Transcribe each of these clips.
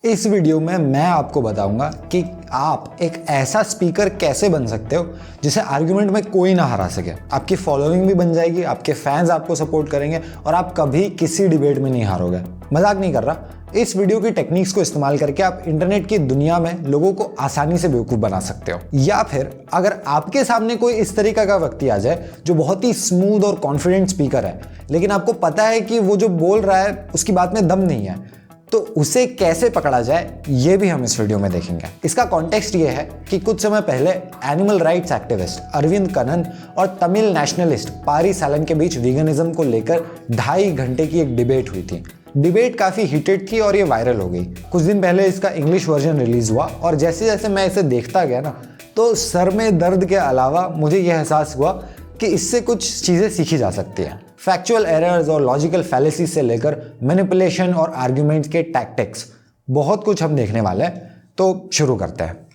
इस वीडियो में मैं आपको बताऊंगा कि आप एक ऐसा स्पीकर कैसे बन सकते हो जिसे आर्गुमेंट में कोई ना हरा सके। आपकी फॉलोइंग भी बन जाएगी, आपके फैंस आपको सपोर्ट करेंगे और आप कभी किसी डिबेट में नहीं हारोगे। मजाक नहीं कर रहा। इस वीडियो की टेक्निक्स को इस्तेमाल करके आप इंटरनेट की दुनिया में लोगों को आसानी से बेवकूफ बना सकते हो। या फिर अगर आपके सामने कोई इस तरीका का व्यक्ति आ जाए जो बहुत ही स्मूथ और कॉन्फिडेंट स्पीकर है, लेकिन आपको पता है कि वो जो बोल रहा है उसकी बात में दम नहीं है, तो उसे कैसे पकड़ा जाए ये भी हम इस वीडियो में देखेंगे। इसका कॉन्टेक्स्ट ये है कि कुछ समय पहले animal rights activist Arvind Kannan और तमिल नेशनलिस्ट पारी सालन के बीच वीगनिज्म को लेकर 2.5 घंटे की एक डिबेट हुई थी। डिबेट काफी हीटेड थी और ये वायरल हो गई। कुछ दिन पहले इसका इंग्लिश वर्जन रिलीज हुआ और जैसे जैसे मैं इसे देखता गया ना, तो सर में दर्द के अलावा मुझे यह एहसास हुआ कि इससे कुछ चीजें सीखी जा सकती हैं। फैक्चुअल एरर्स और लॉजिकल फैलेसी से लेकर मैनिपुलेशन और आर्ग्यूमेंट्स के टैक्टिक्स, बहुत कुछ हम देखने वाले हैं। तो शुरू करते हैं।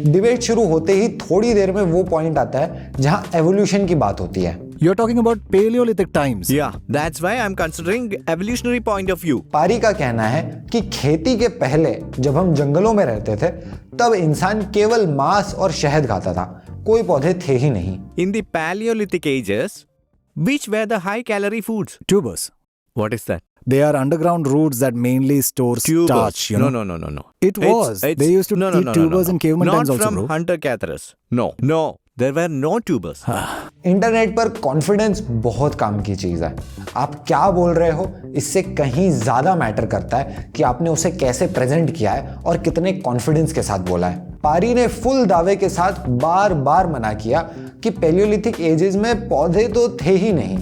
डिबेट शुरू होते ही थोड़ी देर में वो पॉइंट आता है जहां एवोल्यूशन की बात होती है। You're talking about Paleolithic times. Yeah, that's why I'm considering evolutionary point of view. पारी का कहना है कि खेती के पहले जब हम जंगलों में रहते थे तब इंसान केवल मांस और शहद खाता था, कोई पौधे थे ही नहीं। In the Paleolithic ages, which were the high calorie foods? Tubers. What is that? They are underground roots that mainly store starch. You know? No. It was. They used to eat tubers in caveman times also, Not bro. from hunter-gatherers. No. There were no tubers. Internet पर confidence बहुत काम की चीज है। आप क्या बोल रहे हो इससे कहीं ज्यादा मैटर करता है कि आपने उसे कैसे प्रेजेंट किया है और कितने कॉन्फिडेंस के साथ बोला है। पारी ने फुल दावे के साथ बार बार मना किया कि पेलियोलिथिक एजेस में पौधे तो थे ही नहीं,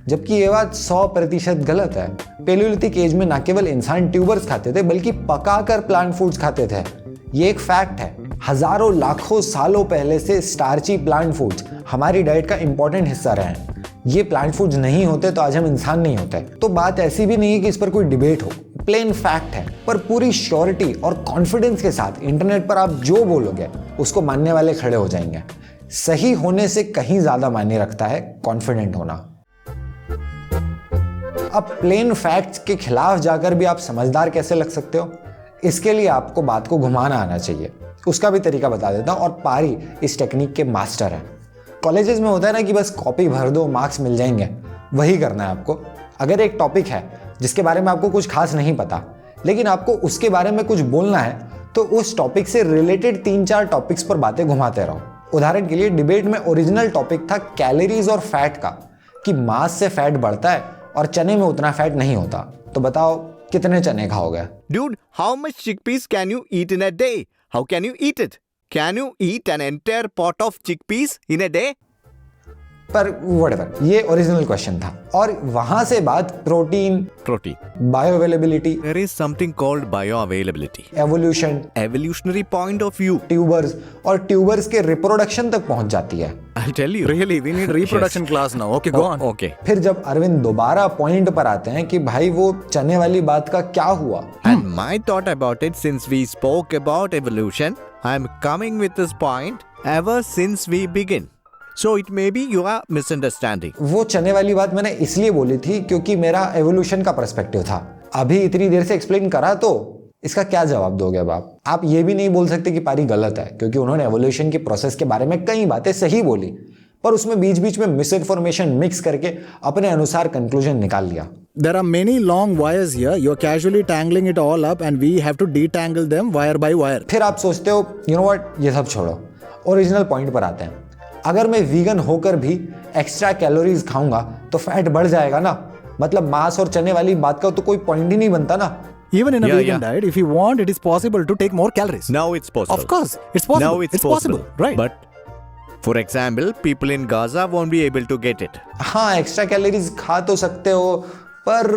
जबकि ये बात 100% गलत है। पेलियोलिथिक एज में न केवल इंसान ट्यूबर्स खाते थे बल्कि पकाकर प्लांट फूड्स खाते थे। ये एक फैक्ट है। हजारों लाखों सालों पहले से स्टार्ची प्लांट फूड्स हमारी डाइट का इंपॉर्टेंट हिस्सा रहे हैं। ये प्लांट फूड्स नहीं होते तो आज हम इंसान नहीं होते। तो बात ऐसी भी नहीं है कि इस पर कोई डिबेट हो, प्लेन फैक्ट है। पर पूरी श्योरिटी और कॉन्फिडेंस के साथ इंटरनेट पर आप जो बोलोगे उसको मानने वाले खड़े हो जाएंगे। सही होने से कहीं ज्यादा मायने रखता है कॉन्फिडेंट होना। अब प्लेन फैक्ट्स के खिलाफ जाकर भी आप समझदार कैसे लग सकते हो, इसके लिए आपको बात को घुमाना आना चाहिए। उसका भी तरीका बता देता हूं। और पारी इस टेक्निक के मास्टर हैं। कॉलेजेस में होता है ना कि बस कॉपी भर दो, मार्क्स मिल जाएंगे, वही करना है आपको। अगर एक टॉपिक है जिसके बारे में आपको कुछ खास नहीं पता, लेकिन आपको उसके बारे में कुछ बोलना है, तो उस टॉपिक से रिलेटेड 3-4 टॉपिक्स पर बातें घुमाते रहो। उदाहरण के लिए डिबेट में ओरिजिनल टॉपिक था कैलोरीज और फैट का, कि मांस से फैट बढ़ता है और चने में उतना फैट नहीं होता। तो बताओ कितने चने खाओगे? Dude, how much chickpeas can you eat in a day? How can you eat it? Can you eat an entire pot of chickpeas in a day? पर whatever, ये ओरिजिनल क्वेश्चन था। और वहां से बात protein, bio availability, There is something called bioavailability. Evolution, Evolutionary point of view. Tubers और tubers के reproduction तक पहुंच जाती है। I'll tell you. Really, we need reproduction class now. Okay, go on. Okay. फिर जब अरविंद दोबारा पॉइंट पर आते हैं कि भाई वो चने वाली बात का क्या हुआ, And my thought about it, since we spoke about evolution, I'm coming with this point ever since we begin. So it may be you are misunderstanding. वो चने वाली बात मैंने इसलिए बोली थी क्योंकि मेरा एवोल्यूशन का पर्सपेक्टिव था। अभी इतनी देर से एक्सप्लेन करा, तो इसका क्या जवाब दोगे अब आप? आप ये भी नहीं बोल सकते कि पारी गलत है, क्योंकि उन्होंने एवोल्यूशन की प्रोसेस के बारे में कई बातें सही बोली, पर उसमें बीच बीच में मिस इन्फॉर्मेशन मिक्स करके अपने अनुसार कंक्लूजन निकाल लिया। There are many long wires here. You're casually tangling it all up and we have to detangle them wire by wire. फिर आप सोचते हो यू नो व्हाट, ये सब छोड़ो, ओरिजिनल पॉइंट पर आते हैं। अगर मैं वीगन होकर भी एक्स्ट्रा कैलोरीज खाऊंगा तो फैट बढ़ जाएगा ना। मतलब मांस और चने वाली बात का तो कोई पॉइंट ही नहीं बनता ना। Even in a vegan diet, if you want, it is possible to take more calories. Now it's possible. Of course, it's possible. Now it's possible. Right? But for example, people in Gaza won't be able to get it. हाँ, extra calories खा तो सकते हो, पर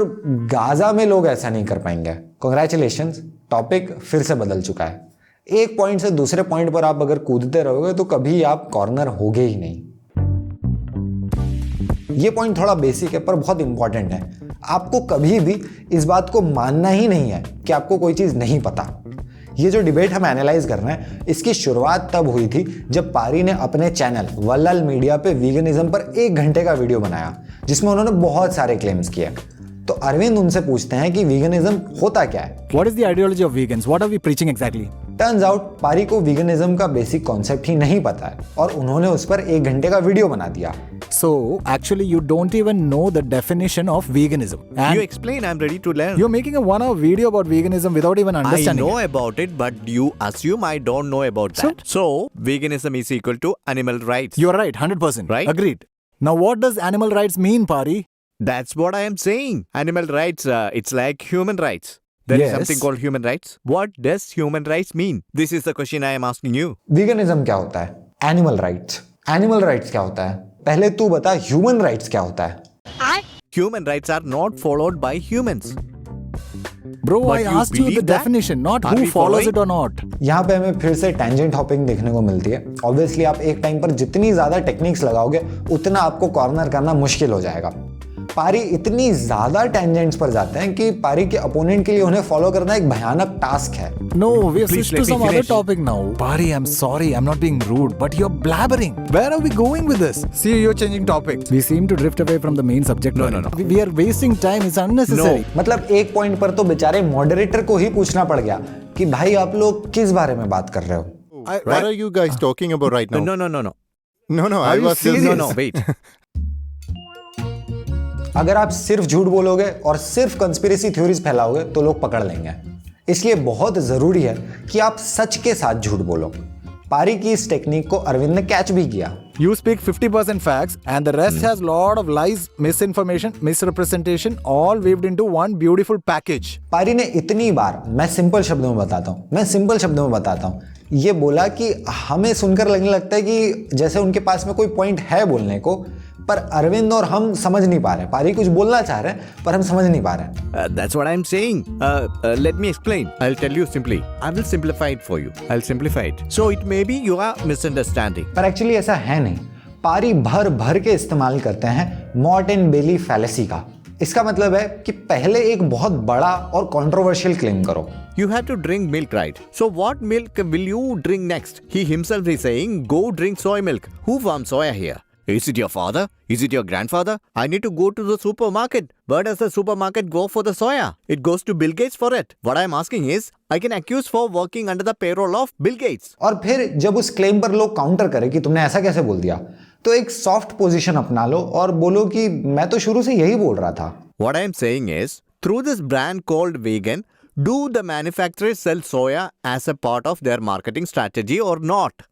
Gaza में लोग ऐसा नहीं कर पाएंगे। Congratulations, टॉपिक फिर से बदल चुका है। एक पॉइंट से दूसरे पॉइंट पर आप अगर कूदते रहोगे तो कभी आप कॉर्नर होगे ही नहीं। ये पॉइंट थोड़ा बेसिक है पर बहुत इंपॉर्टेंट है। आपको कभी भी इस बात को मानना ही नहीं है कि आपको कोई चीज नहीं पता। ये जो डिबेट हम एनालाइज कर रहे हैं, इसकी शुरुआत तब हुई थी जब पारी ने अपने चैनल वल्लल मीडिया पे वीगनिज्म पर 1 घंटे का वीडियो बनाया, जिसमें उन्होंने बहुत सारे क्लेम्स किए। तो अरविंद उनसे पूछते हैं कि वीगनिज्म होता क्या है। What is the ideology of vegans? What are we preaching exactly? Turns out पारी को वीगनिज्म का बेसिक कॉन्सेप्ट ही नहीं पता है और उन्होंने उस पर 1 घंटे का वीडियो बना दिया। So, actually, you don't even know the definition of veganism. And You explain, I'm ready to learn. you're making a 1-hour video about veganism without even I understanding know it. about it, but you assume I don't know about that. So, veganism is equal to animal rights. You're right, 100%. Right? Agreed. Now, what does animal rights mean, Pari? That's what I am saying. Animal rights, it's like human rights. There is Yes. something called human rights. What does human rights mean? This is the question I am asking you. Veganism क्या होता है? Animal rights. Animal rights क्या होता है? पहले तू बता human rights क्या होता है? Human rights are not followed by humans. Bro, But I you asked you the believe that? definition, not Are who we follows following? it or not. यहाँ पे हमें फिर से टेंजेंट हॉपिंग देखने को मिलती है। ऑब्वियसली आप एक टाइम पर जितनी ज्यादा टेक्निक्स लगाओगे उतना आपको कॉर्नर करना मुश्किल हो जाएगा। पारी इतनी ज्यादा टेंजेंट्स पर जाते हैं कि पारी के अपोनेंट के लिए उन्हें फॉलो करना एक भयानक टास्क है। No, we have Please switched to let me some other finish. topic now. Pari, I'm sorry, I'm not being rude, but you're blabbering. Where are we going with this? See, you're changing topics. We seem to drift away from the main subject. No, Pari. no, no. We are wasting time. It's unnecessary. मतलब एक point पर तो बेचारे moderator को ही पूछना पड़ गया कि भाई आप लोग किस बारे में बात कर रहे हो। What are you guys talking about right now? No, no, no, no. No, I you was just serious? No, wait. अगर आप सिर्फ झूठ बोलोगे और सिर्फ कंस्पिरेसी थ्योरीज फैलाओगे तो लोग पकड़ लेंगे। इसलिए बहुत जरूरी है कि आप सच के साथ झूठ बोलो। पारी की इस टेक्निक को अरविंद ने कैच भी किया। You speak 50% facts, and the rest has lot of lies, misinformation, misrepresentation, all weaved into one beautiful package. पारी ने इतनी बार, मैं सिंपल शब्दों में बताता हूँ, ये बोला कि हमें सुनकर लगने लगता है कि जैसे उनके पास में कोई पॉइंट है बोलने को, पर अरविंद और हम समझ नहीं पा रहे। पारी कुछ बोलना चाह रहे हैं पर हम समझ नहीं पा रहे। That's what I'm saying. Let me explain. I'll tell you simply. I will simplify it for you. I'll simplify it. So it may be you are misunderstanding. पर एक्चुअली ऐसा है नहीं। पारी भर भर के इस्तेमाल करते हैं मॉट एंड बेली फैलेसी का। इसका मतलब है कि पहले एक बहुत बड़ा और कंट्रोवर्शियल क्लेम करो। You have to drink milk, right? So what milk will you drink next? He himself is saying, go drink soy milk. Who farms soya here? Is it your father? Is it your grandfather? I need to go to the supermarket. Where does the supermarket go for the soya? It goes to Bill Gates for it. What I'm asking is, I can accuse for working under the payroll of Bill Gates. और फिर जब उस claim पर लोग counter करें कि तुमने ऐसा कैसे बोल दिया, तो एक सॉफ्ट पोजीशन अपना लो और बोलो कि मैं तो शुरू से यही बोल रहा था। What I'm saying is, through this brand called vegan, do the manufacturers sell soya as a part of their marketing strategy or not?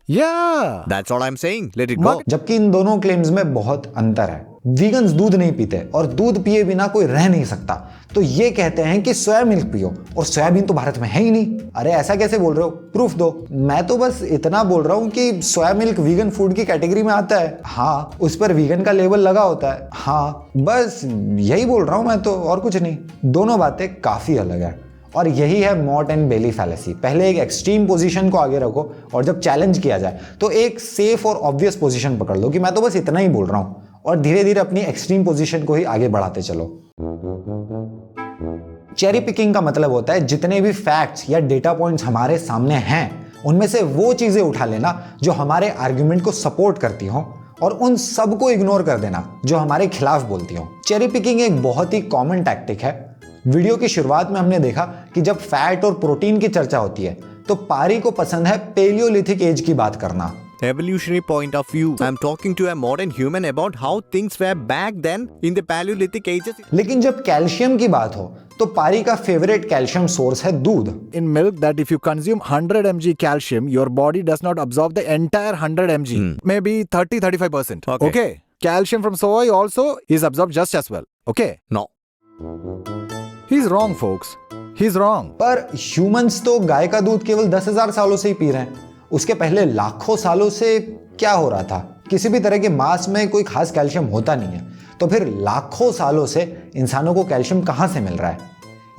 Yeah. That's all I'm saying. Let it go. जबकि इन दोनों claims में बहुत अंतर है। Vegans दूध नहीं पीते और दूध पिए बिना कोई रह नहीं सकता, तो ये कहते हैं कि सोया मिल्क पियो, और सोयाबीन तो भारत में है ही नहीं। अरे ऐसा कैसे बोल रहे हो? प्रूफ दो। मैं तो बस इतना बोल रहा हूँ कि सोया मिल्क वीगन फूड की कैटेगरी में आता है। हाँ, उस पर वीगन का लेबल लगा होता है। हाँ, बस यही बोल रहा हूँ मैं तो, और कुछ नहीं। दोनों बातें काफी अलग है और यही है मॉट एंड बेली फैलेसी। पहले एक एक्सट्रीम पोजीशन को आगे रखो और जब चैलेंज किया जाए तो एक सेफ और ऑब्वियस पोजीशन पकड़ लो कि मैं तो बस इतना ही बोल रहा हूं, और धीरे धीरे अपनी एक्सट्रीम पोजीशन को ही आगे बढ़ाते चलो। चेरी पिकिंग का मतलब होता है जितने भी फैक्ट्स या डेटा पॉइंट्स हमारे सामने हैं उनमें से वो चीजें उठा लेना जो हमारे आर्ग्यूमेंट को सपोर्ट करती हो और उन सबको इग्नोर कर देना जो हमारे खिलाफ बोलती हो। चेरी पिकिंग एक बहुत ही कॉमन टैक्टिक है। वीडियो की शुरुआत में हमने देखा कि जब फैट और प्रोटीन की चर्चा होती है तो पारी को पसंद है पेलियोलिथिक एज की बात करना। Evolutionary point of view. I'm talking to a modern human about how things were back then in the Paleolithic ages. लेकिन जब कैल्शियम की बात हो तो पारी का फेवरेट कैल्शियम सोर्स है दूध। In milk, that if you consume 100 mg calcium, your body does not absorb the entire 100 mg. Maybe 30-35%. Okay. Calcium from soy also is absorbed just as well. Okay. No. He's wrong, folks. He's wrong. पर humans तो गाय का दूध केवल 10,000 सालों से ही P रहे हैं। उसके पहले लाखों सालों से क्या हो रहा था? किसी भी तरह के मांस में कोई खास कैल्शियम होता नहीं है, तो फिर लाखों सालों से इंसानों को कैल्शियम कहाँ से मिल रहा है?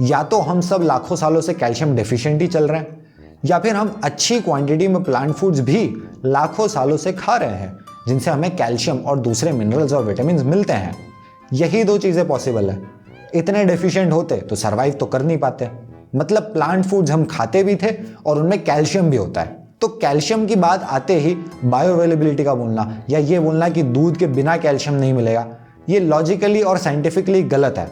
या तो हम सब लाखों सालों से कैल्शियम डेफिशिएंट ही चल रहे हैं, या फिर हम अच्छी क्वांटिटी में प्लांट फूड्स भी लाखों सालों से खा रहे हैं जिनसे हमें कैल्शियम और दूसरे मिनरल्स और विटामिन मिलते हैं। यही दो चीजें पॉसिबल है। इतने डेफिशिएंट होते तो सरवाइव तो कर नहीं पाते। मतलब प्लांट फूड्स हम खाते भी थे और उनमें कैल्शियम भी होता है। तो कैल्शियम की बात आते ही बायो अवेलेबिलिटी का बोलना या ये बोलना कि दूध के बिना कैल्शियम नहीं मिलेगा, ये लॉजिकली और साइंटिफिकली गलत है।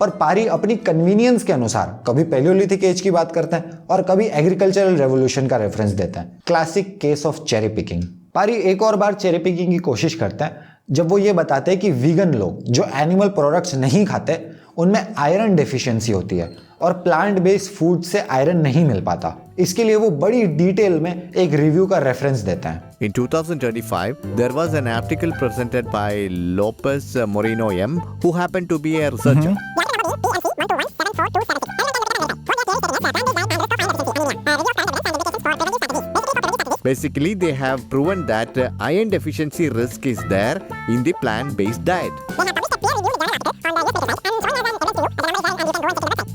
पर पारी अपनी कन्वीनियंस के अनुसार कभी पैलियोलिथिक एज की बात करते हैं और कभी एग्रीकल्चरल रेवोल्यूशन का रेफरेंस देते हैं। Classic case of cherry picking. पारी एक और बार चेरी पिकिंग की कोशिश करते हैं जब वो ये बताते हैं कि वीगन लोग जो एनिमल प्रोडक्ट्स नहीं खाते उनमें आयरन डेफिशिएंसी होती है और प्लांट बेस्ड फूड से आयरन नहीं मिल पाता। इसके लिए वो बड़ी डिटेल में एक रिव्यू का रेफरेंस देते हैं। In 2025, there was an article presented by Lopez Moreno M, who happened to be a researcher. Basically, they have proven that iron deficiency risk is there in the plant-based diet.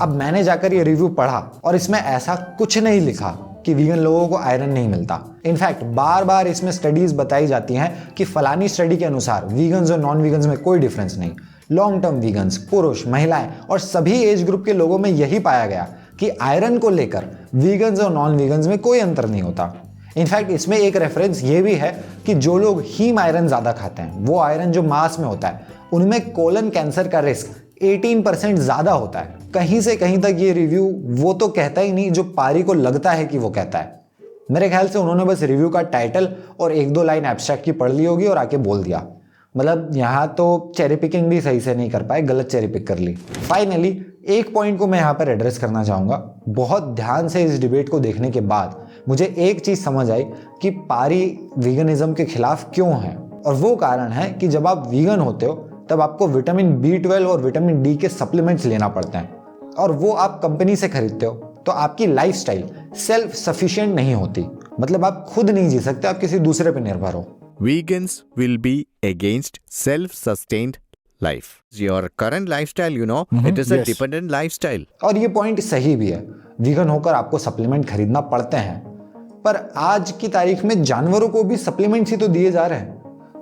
अब मैंने जाकर ये review पढ़ा और इसमें ऐसा कुछ नहीं लिखा कि वीगन लोगों को आयरन नहीं मिलता। इनफैक्ट बार बार इसमें स्टडीज बताई जाती हैं कि फलानी स्टडी के अनुसार वीगन्स और नॉन वीगन्स में कोई डिफरेंस नहीं। लॉन्ग टर्म वीगन्स, पुरुष, महिलाएं और सभी एज ग्रुप के लोगों में यही पाया गया कि आयरन को लेकर वीगन्स और नॉन वीगन्स में कोई अंतर नहीं होता। इनफैक्ट इसमें एक रेफरेंस ये भी है कि जो लोग हीम आयरन ज्यादा खाते हैं, वो आयरन जो मांस में होता है, उनमें कोलन कैंसर का रिस्क 18% ज्यादा होता है। कहीं से कहीं तक ये रिव्यू वो तो कहता ही नहीं जो पारी को लगता है कि वो कहता है। मेरे ख्याल से उन्होंने बस रिव्यू का टाइटल और एक दो लाइन एब्स्ट्रैक्ट की पढ़ ली होगी और आके बोल दिया। मतलब यहाँ तो चेरी पिकिंग भी सही से नहीं कर पाए, गलत चेरी पिक कर ली। फाइनली एक पॉइंट को मैं यहाँ पर एड्रेस करना चाहूँगा। बहुत ध्यान से इस डिबेट को देखने के बाद मुझे एक चीज़ समझ आई कि पारी वीगनिज्म के खिलाफ क्यों है, और वो कारण है कि जब आप वीगन होते हो तब आपको विटामिन B12 और विटामिन D के सप्लीमेंट्स लेना पड़ते हैं और वो आप कंपनी से खरीदते हो, तो आपकी लाइफस्टाइल सेल्फ सफिशिएंट नहीं होती। मतलब आप खुद नहीं जी सकते, आप किसी दूसरे पे निर्भर हो। Vegans will be against self-sustained life. Your current lifestyle, it is a yes. dependent lifestyle. और ये पॉइंट सही भी है, वीगन होकर आपको सप्लीमेंट खरीदना पड़ते हैं, पर आज की तारीख में जानवरों को भी सप्लीमेंट्स ही तो दिए जा रहे हैं।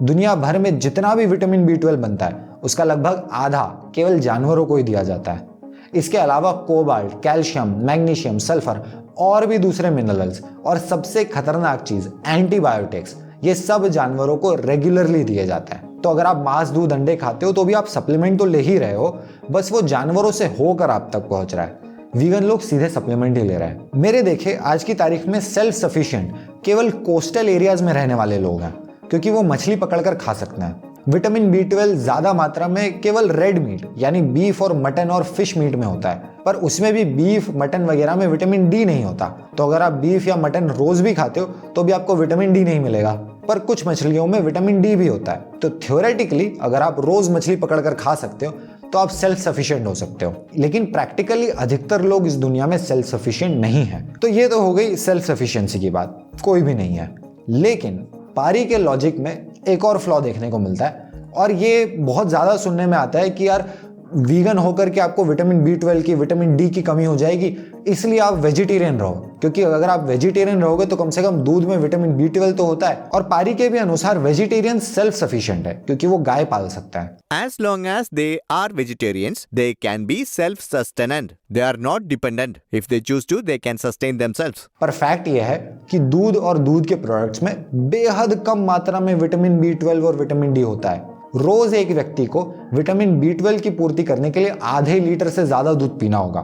दुनिया भर में जितना भी विटामिन B12 बनता है उसका लगभग आधा केवल जानवरों को ही दिया जाता है। इसके अलावा कोबाल्ट, कैल्शियम, मैग्नीशियम, सल्फर और भी दूसरे मिनरल्स और सबसे खतरनाक चीज एंटीबायोटिक्स, ये सब जानवरों को रेगुलरली दिए जाता है। तो अगर आप मांस, दूध, अंडे खाते हो तो भी आप सप्लीमेंट तो ले ही रहे हो, बस वो जानवरों से होकर आप तक पहुंच रहा है। वीगन लोग सीधे सप्लीमेंट ही ले रहे हैं। मेरे देखे आज की तारीख में सेल्फ सफिशिएंट केवल कोस्टल एरियाज में रहने वाले लोग हैं, क्योंकि वो मछली पकड़कर खा सकते हैं। विटामिन B12 ज्यादा मात्रा में केवल रेड मीट यानी बीफ और मटन और फिश मीट में होता है, पर उसमें भी बीफ, मटन वगैरह में विटामिन D नहीं होता। तो अगर आप बीफ या मटन रोज भी खाते हो तो भी आपको विटामिन D नहीं मिलेगा, पर कुछ मछलियों में विटामिन D भी होता है। तो थ्योरेटिकली अगर आप रोज मछली पकड़कर खा सकते हो तो आप सेल्फ सफिशिएंट हो सकते हो, लेकिन प्रैक्टिकली अधिकतर लोग इस दुनिया में सेल्फ सफिशिएंट नहीं है। तो ये तो हो गई सेल्फ सफिशिएंसी की बात, कोई भी नहीं है। लेकिन पारी के लॉजिक में एक और फ्लॉ देखने को मिलता है, और ये बहुत ज़्यादा सुनने में आता है कि यार वीगन होकर के आपको विटामिन B12 की, विटामिन D की कमी हो जाएगी, इसलिए आप वेजिटेरियन रहो। क्योंकि अगर आप वेजिटेरियन रहोगे तो कम से कम दूध में विटामिन B12 तो होता है, और पारी के भी अनुसार वेजिटेरियन सेल्फ सफिशिएंट है क्योंकि वो गाय पाल सकता है। As long as they are vegetarians, they can be self-sustained. They are not dependent. If they choose to, they can sustain themselves. पर फैक्ट ये है कि दूध और दूध के प्रोडक्ट्स में बेहद कम मात्रा में विटामिन B12 और विटामिन D होता है। रोज एक व्यक्ति को विटामिन B12 की पूर्ति करने के लिए आधे लीटर से ज्यादा दूध पीना होगा,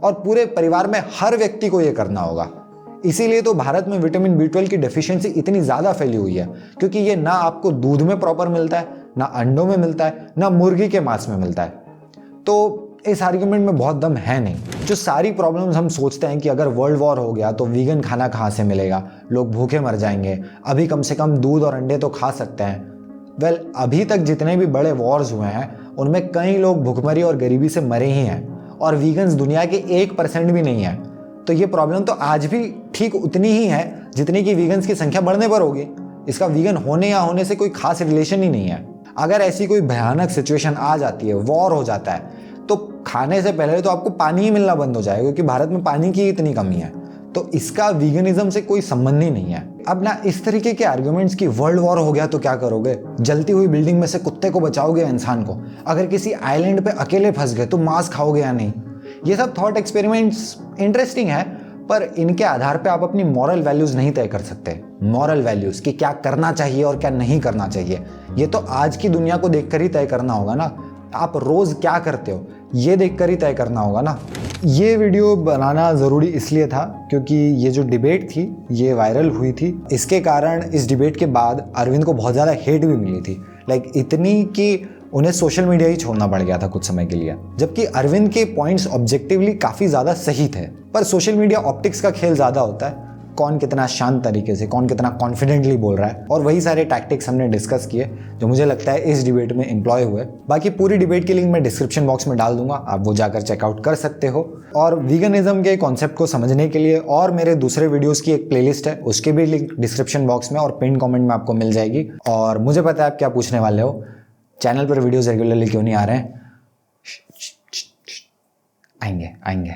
और पूरे परिवार में हर व्यक्ति को यह करना होगा। इसीलिए तो भारत में विटामिन B12 की डेफिशिएंसी इतनी ज्यादा फैली हुई है, क्योंकि ये ना आपको दूध में प्रॉपर मिलता है, ना अंडों में मिलता है, ना मुर्गी के मांस में मिलता है। तो इस आर्ग्यूमेंट में बहुत दम है नहीं। जो सारी प्रॉब्लम्स हम सोचते हैं कि अगर वर्ल्ड वॉर हो गया तो वीगन खाना कहाँ से मिलेगा, लोग भूखे मर जाएंगे, अभी कम से कम दूध और अंडे तो खा सकते हैं। वेल, अभी तक जितने भी बड़े वॉर्स हुए हैं उनमें कई लोग भुखमरी और गरीबी से मरे ही हैं, और वीगन्स दुनिया के 1% भी नहीं है। तो ये प्रॉब्लम तो आज भी ठीक उतनी ही है जितनी कि वीगन्स की संख्या बढ़ने पर होगी। इसका वीगन होने या होने से कोई खास रिलेशन ही नहीं है। अगर ऐसी कोई भयानक सिचुएशन आ जाती है, वॉर हो जाता है, तो खाने से पहले तो आपको पानी ही मिलना बंद हो जाएगा, क्योंकि भारत में पानी की इतनी कमी है। तो इसका वीगनिज्म से कोई संबंध ही नहीं है। अब ना इस तरीके के आर्ग्यूमेंट्स की वर्ल्ड वॉर हो गया तो क्या करोगे, जलती हुई बिल्डिंग में से कुत्ते को बचाओगे या इंसान को, अगर किसी आइलैंड पे अकेले फंस गए तो मांस खाओगे या नहीं। ये सब थॉट एक्सपेरिमेंट्स इंटरेस्टिंग है, पर इनके आधार पे आप अपनी मॉरल वैल्यूज नहीं तय कर सकते। मॉरल वैल्यूज कि क्या करना चाहिए और क्या नहीं करना चाहिए, ये तो आज की दुनिया को देखकर ही तय करना होगा ना। आप रोज़ क्या करते हो ये देखकर ही तय करना होगा ना। ये वीडियो बनाना ज़रूरी इसलिए था क्योंकि ये जो डिबेट थी ये वायरल हुई थी। इसके कारण इस डिबेट के बाद अरविंद को बहुत ज़्यादा हेट भी मिली थी, लाइक इतनी कि उन्हें सोशल मीडिया ही छोड़ना पड़ गया था कुछ समय के लिए। जबकि अरविंद के पॉइंट्स ऑब्जेक्टिवली काफ़ी ज़्यादा सही थे, पर सोशल मीडिया ऑप्टिक्स का खेल ज़्यादा होता है, कौन कितना शांत तरीके से, कौन कितना कॉन्फिडेंटली बोल रहा है, और वही सारे टैक्टिक्स हमने डिस्कस किए जो मुझे लगता है इस डिबेट में एम्प्लॉय हुए। बाकी पूरी डिबेट की लिंक मैं डिस्क्रिप्शन बॉक्स में डाल दूंगा, आप वो जाकर चेकआउट कर सकते हो। और वीगनिज्म के कॉन्सेप्ट को समझने के लिए और मेरे दूसरे वीडियोस की एक प्लेलिस्ट है, उसके भी लिंक डिस्क्रिप्शन बॉक्स में और पिन कमेंट में आपको मिल जाएगी। और मुझे पता है आप क्या पूछने वाले हो, चैनल पर वीडियोस रेगुलरली क्यों नहीं आ रहे हैं? आएंगे आएंगे।